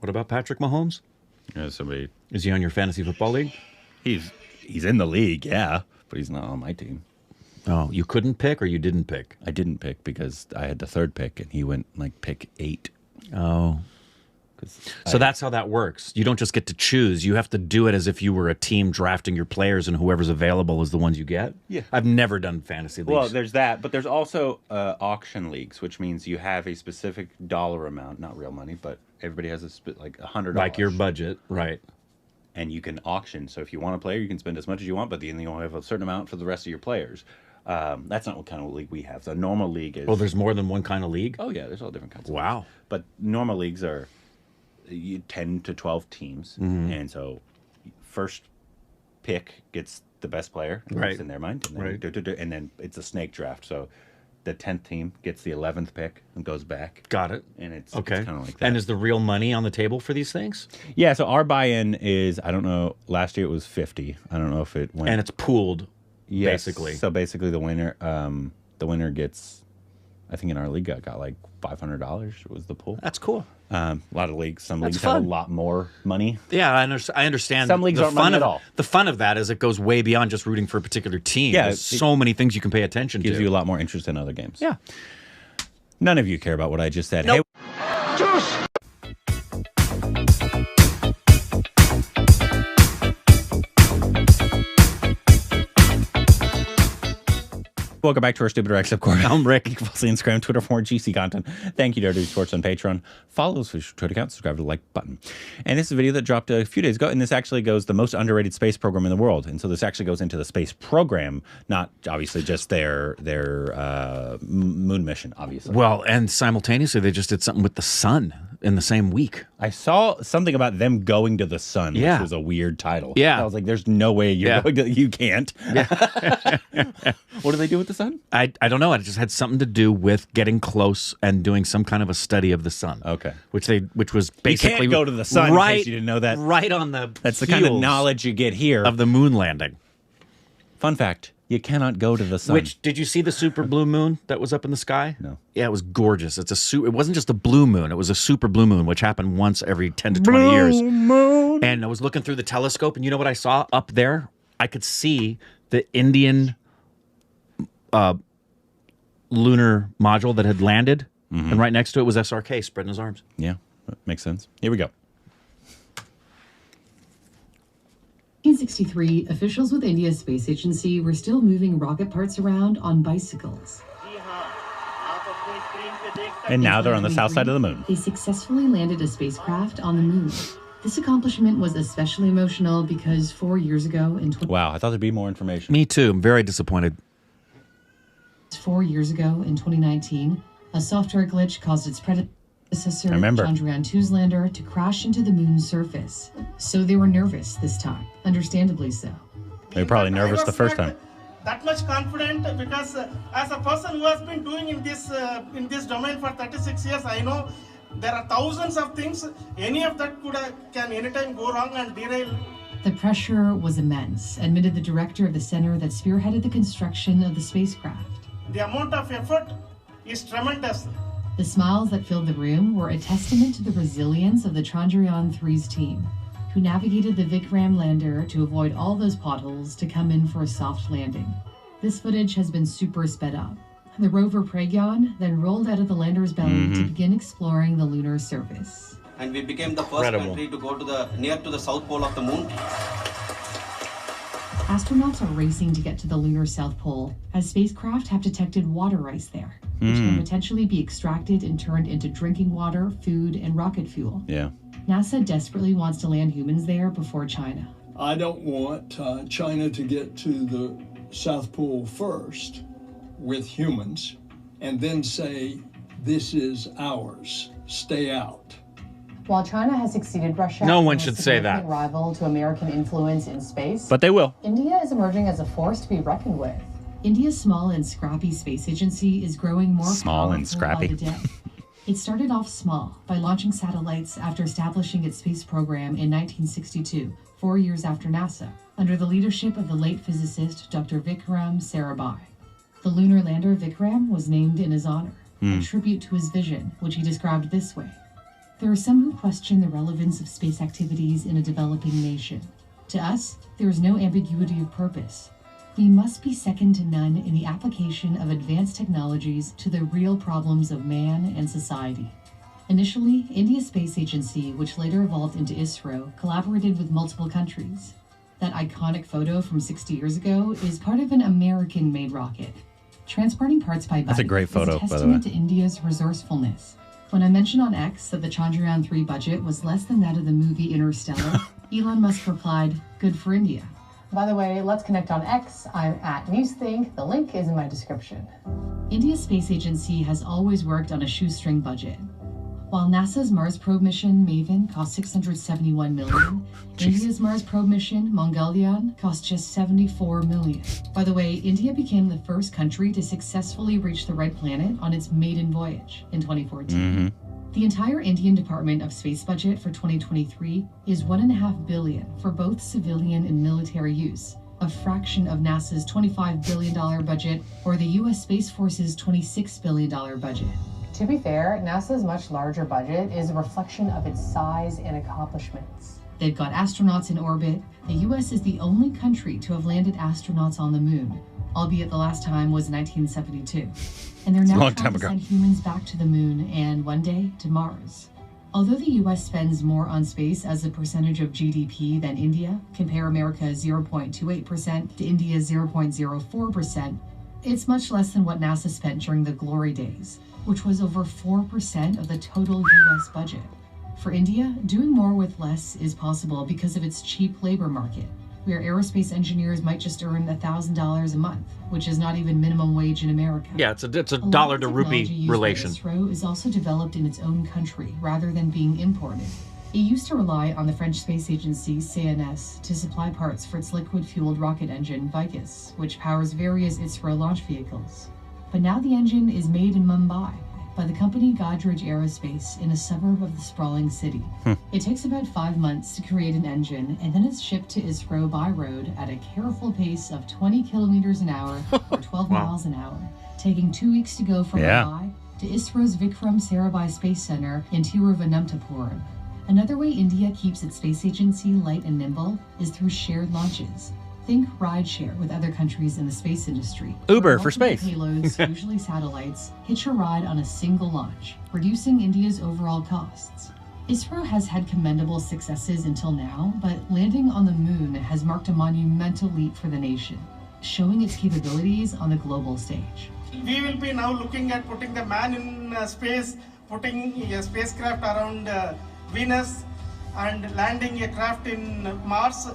What about Patrick Mahomes? Somebody Is he on your fantasy football league? He's in the league, yeah, but he's not on my team. Oh, you couldn't pick or you didn't pick? I didn't pick because I had the third pick, and he went like pick 8. Oh. So that's how that works. You don't just get to choose. You have to do it as if you were a team drafting your players, and whoever's available is the ones you get. Yeah. I've never done fantasy leagues. Well, there's that, but there's also auction leagues, which means you have a specific dollar amount, not real money, but everybody has like $100. Like your budget, right. And you can auction. So if you want a player, you can spend as much as you want, but then you only have a certain amount for the rest of your players. That's not what kind of league we have. The normal league is... Oh, there's more than one kind of league? Oh, yeah, there's all different kinds of Wow. leagues. But normal leagues are 10 to 12 teams. Mm-hmm. And so first pick gets the best player right. in their mind. And then, right. And then it's a snake draft. So the 10th team gets the 11th pick and goes back. Got it. And it's okay. It's kind of like that. And is the real money on the table for these things? Yeah, so our buy-in is, I don't know, last year it was 50. I don't know if it went... And it's pooled, basically. So basically the winner gets, I think in our league got like $500 was the pool. That's cool. A lot of leagues, some leagues fun. have a lot more money. Yeah, I understand. Some leagues aren't money at all. The fun of that is it goes way beyond just rooting for a particular team. Yeah, there's so many things you can pay attention to. Gives you a lot more interest in other games. Yeah. None of you care about what I just said. Nope. Hey, Josh! Welcome back to our Stupid or Except Court. I'm Rick. You can follow us on Instagram, Twitter for more GC content. Thank you to our Sports on Patreon. Follow us with Twitter account, subscribe to the like button. And this is a video that dropped a few days ago, and this actually goes the most underrated space program in the world. And so this actually goes into the space program, not obviously just their moon mission, obviously. Well, and simultaneously, they just did something with the sun in the same week. I saw something about them going to the sun, yeah. which was a weird title. Yeah. I was like, there's no way you're going to, you can't. Yeah. What do they do with the sun? I don't know. It just had something to do with getting close and doing some kind of a study of the sun. Okay. Which was basically... You can't go to the sun, right, in case you didn't know that. Right on the That's the kind of knowledge you get here. Of the moon landing. Fun fact, you cannot go to the sun. Which, did you see the super blue moon that was up in the sky? No. Yeah, it was gorgeous. It wasn't just a blue moon. It was a super blue moon, which happened once every 10 to 20 years. Moon. And I was looking through the telescope, and you know what I saw up there? I could see the Indian lunar module that had landed, and right next to it was SRK spreading his arms. Yeah, that makes sense. Here we go. 1963, officials with India's space agency were still moving rocket parts around on bicycles. And now they're on the south side of the moon. They successfully landed a spacecraft on the moon. This accomplishment was especially emotional because 4 years ago in... Wow, I thought there'd be more information. Me too. I'm very disappointed. 4 years ago in 2019, a software glitch caused its predecessor, Chandrayaan 2's lander, to crash into the moon's surface. So they were nervous this time, understandably so. They were probably nervous the first time. That much confident because as a person who has been doing in this domain for 36 years, I know there are thousands of things. Any of that can anytime go wrong and derail. The pressure was immense, admitted the director of the center that spearheaded the construction of the spacecraft. The amount of effort is tremendous. The smiles that filled the room were a testament to the resilience of the Chandrayaan 3's team, who navigated the Vikram lander to avoid all those potholes to come in for a soft landing. This footage has been super sped up. The rover Pragyan then rolled out of the lander's belly to begin exploring the lunar surface. And we became the first country to go to near to the south pole of the moon. Astronauts are racing to get to the lunar south pole as spacecraft have detected water ice there, which can potentially be extracted and turned into drinking water, food, and rocket fuel. Yeah. NASA desperately wants to land humans there before China. I don't want China to get to the South Pole first with humans and then say, this is ours, stay out. While China has succeeded Russia, no one should say that. Rival to American influence in space, but they will. India is emerging as a force to be reckoned with. India's small and scrappy space agency is growing more small and scrappy. By the day. It started off small by launching satellites after establishing its space program in 1962, 4 years after NASA, under the leadership of the late physicist Dr. Vikram Sarabhai. The lunar lander Vikram was named in his honor, a tribute to his vision, which he described this way. There are some who question the relevance of space activities in a developing nation. To us, there is no ambiguity of purpose. We must be second to none in the application of advanced technologies to the real problems of man and society. Initially, India's space agency, which later evolved into ISRO, collaborated with multiple countries. That iconic photo from 60 years ago is part of an American-made rocket. Transporting parts by bike a great photo, is a by the way. testament to India's resourcefulness. When I mentioned on X that the Chandrayaan 3 budget was less than that of the movie Interstellar, Elon Musk replied, "Good for India." By the way, let's connect on X. I'm at Newsthink. The link is in my description. India's space agency has always worked on a shoestring budget. While NASA's Mars probe mission MAVEN cost $671 million, India's Mars probe mission Mongolian cost just $74 million. By the way, India became the first country to successfully reach the red planet on its maiden voyage in 2014. The entire Indian Department of Space budget for 2023 is $1.5 billion for both civilian and military use, a fraction of NASA's $25 billion budget or the U.S. Space Force's $26 billion budget. To be fair, NASA's much larger budget is a reflection of its size and accomplishments. They've got astronauts in orbit. The U.S. is the only country to have landed astronauts on the moon, albeit the last time was 1972. And they're now trying to send humans back to the moon and one day to Mars. Although the U.S. spends more on space as a percentage of GDP than India, compare America's 0.28% to India's 0.04%, it's much less than what NASA spent during the glory days, which was over 4% of the total U.S. budget. For India, doing more with less is possible because of its cheap labor market, where aerospace engineers might just earn $1,000 a month, which is not even minimum wage in America. Yeah, it's a dollar to rupee relation. ISRO is also developed in its own country rather than being imported. It used to rely on the French space agency CNS to supply parts for its liquid-fueled rocket engine Vicus, which powers various ISRO launch vehicles. But now the engine is made in Mumbai by the company Godrej Aerospace in a suburb of the sprawling city. It takes about 5 months to create an engine, and then it's shipped to ISRO by road at a careful pace of 20 kilometers an hour or 12 miles an hour, taking 2 weeks to go from Mumbai to ISRO's Vikram Sarabhai Space Center in Tiruvananthapuram. Another way India keeps its space agency light and nimble is through shared launches. Think rideshare with other countries in the space industry. Uber for space. Payloads, usually satellites, hitch a ride on a single launch, reducing India's overall costs. ISRO has had commendable successes until now, but landing on the moon has marked a monumental leap for the nation, showing its capabilities on the global stage. We will be now looking at putting the man in space, putting a spacecraft around Venus, and landing a craft in Mars.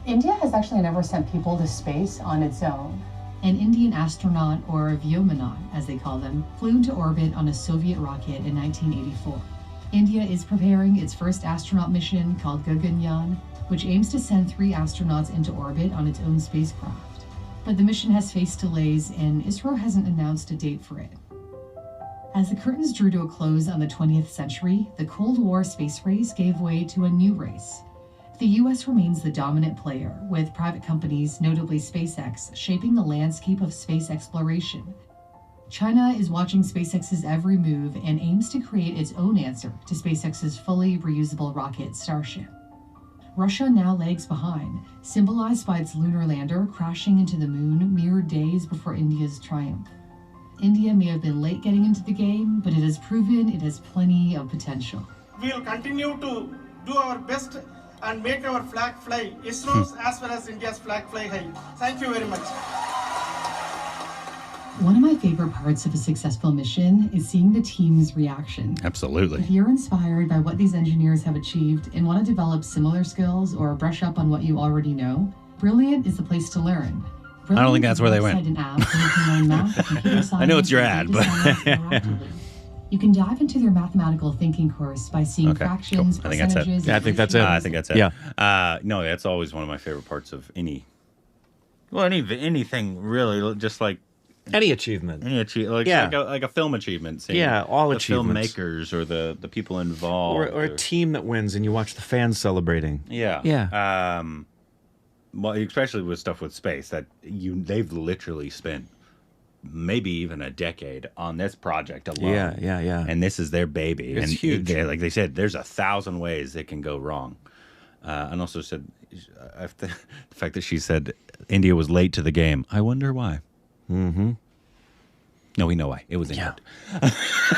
India has actually never sent people to space on its own. An Indian astronaut, or Vyomanaut as they call them, flew into orbit on a Soviet rocket in 1984. India is preparing its first astronaut mission called Gaganyaan, which aims to send 3 astronauts into orbit on its own spacecraft. But the mission has faced delays and ISRO hasn't announced a date for it. As the curtains drew to a close on the 20th century, the Cold War space race gave way to a new race. The U.S. remains the dominant player, with private companies, notably SpaceX, shaping the landscape of space exploration. China is watching SpaceX's every move and aims to create its own answer to SpaceX's fully reusable rocket Starship. Russia now lags behind, symbolized by its lunar lander crashing into the moon mere days before India's triumph. India may have been late getting into the game, but it has proven it has plenty of potential. We will continue to do our best and make our flag fly, ISRO's as well as India's flag fly high. Thank you very much. One of my favorite parts of a successful mission is seeing the team's reaction. Absolutely. If you're inspired by what these engineers have achieved and want to develop similar skills or brush up on what you already know, Brilliant is the place to learn. Brilliant I don't think that's where they went. An app where you can learn math, computer science, I know it's your and ad, but interactively. You can dive into their mathematical thinking course by seeing fractions, cool. I think that's it. percentages. Yeah, I think that's it. I think that's it. Yeah. No, that's always one of my favorite parts of anything really, just like Any achievement. like a film achievement. Seeing all the achievements. filmmakers or the people involved. Or a team that wins and you watch the fans celebrating. Yeah. Well, especially with stuff with space that they've literally spent maybe even a decade on this project alone. Yeah. And this is their baby. It's and huge. Like they said, there's 1,000 ways it can go wrong. And also said, the fact that she said India was late to the game. I wonder why. Mm-hmm. No, we know why. It was England.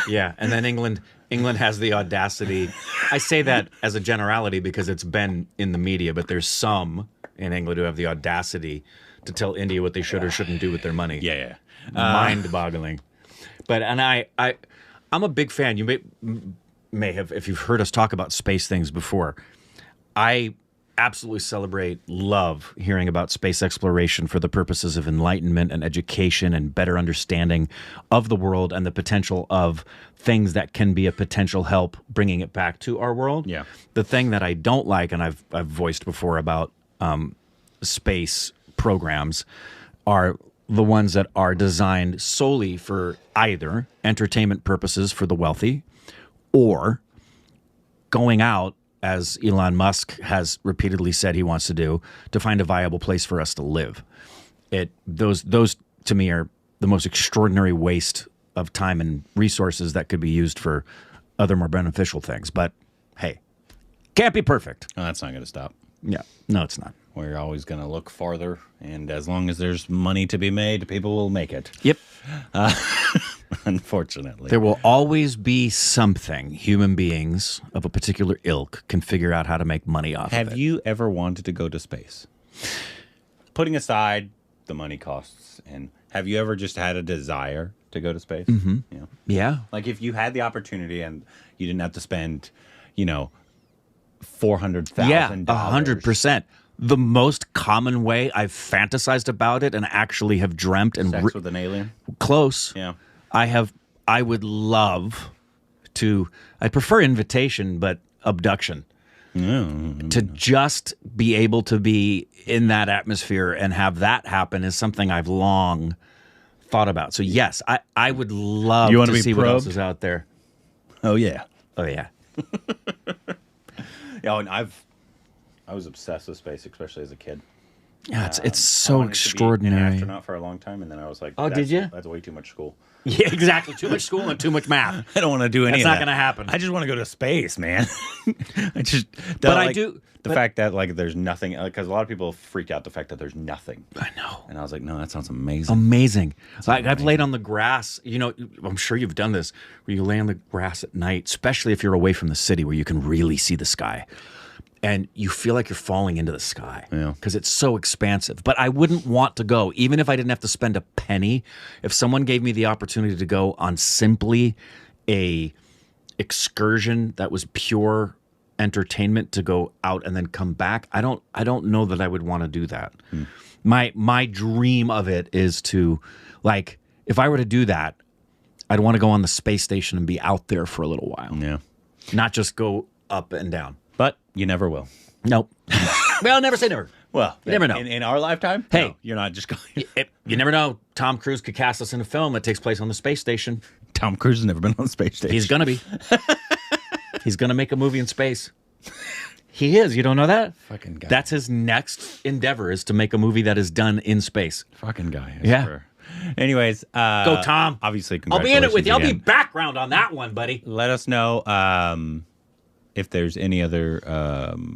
Yeah, and then England has the audacity. I say that as a generality because it's been in the media, but there's some in England who have the audacity to tell India what they should or shouldn't do with their money. Yeah. Mind-boggling. But I'm a big fan. You may have, if you've heard us talk about space things before. I absolutely love hearing about space exploration for the purposes of enlightenment and education and better understanding of the world and the potential of things that can be a potential help bringing it back to our world. Yeah. The thing that I don't like, and I've voiced before about space programs, are the ones that are designed solely for either entertainment purposes for the wealthy or going out, as Elon Musk has repeatedly said he wants to do, to find a viable place for us to live. Those to me are the most extraordinary waste of time and resources that could be used for other more beneficial things. But hey, can't be perfect. Oh, that's not going to stop. Yeah, no, it's not. We're always going to look farther, and as long as there's money to be made, people will make it. Yep. Unfortunately. There will always be something human beings of a particular ilk can figure out how to make money off of it. Have you ever wanted to go to space? Putting aside the money costs, and have you ever just had a desire to go to space? Mm-hmm. Yeah. Yeah. Like if you had the opportunity and you didn't have to spend, $400,000. Yeah, 100%. The most common way I've fantasized about it and actually have dreamt and Sex with an alien? Close. Yeah. I would love to, I prefer invitation, but abduction. To just be able to be in that atmosphere and have that happen is something I've long thought about. So yes, I would love You to wanna be see what else probed? is out there. Oh, yeah. Oh yeah. Yeah, and I was obsessed with space, especially as a kid. Yeah, it's I so wanted to be extraordinary. an astronaut for a long time, and then I was like, Oh, did you? That's way too much school. Yeah, exactly. Too much school and too much math. I don't want to do any That's of not that. going to happen. I just want to go to space, man. The fact that like there's nothing, because a lot of people freak out the fact that there's nothing. I know. And I was like, no, that sounds amazing. Amazing. Like I've laid on the grass, I'm sure you've done this, where you lay on the grass at night, especially if you're away from the city where you can really see the sky. And you feel like you're falling into the sky because it's so expansive. But I wouldn't want to go, even if I didn't have to spend a penny. If someone gave me the opportunity to go on simply a excursion that was pure entertainment to go out and then come back, I don't know that I would want to do that. My dream of it is to, like, if I were to do that, I'd want to go on the space station and be out there for a little while. Yeah. Not just go up and down. But you never will. Nope. Well, never say never. Well, you never know. In our lifetime, hey, no, you're not just going. You never know. Tom Cruise could cast us in a film that takes place on the space station. Tom Cruise has never been on the space station. He's gonna be. He's gonna make a movie in space. He is. You don't know that? Fucking guy. That's his next endeavor, is to make a movie that is done in space. Fucking guy. Yeah. Anyways, go Tom. Obviously, I'll be in it with you. again. I'll be background on that one, buddy. Let us know if there's any other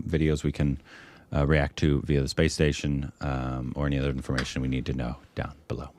videos we can react to via the space station or any other information we need to know down below.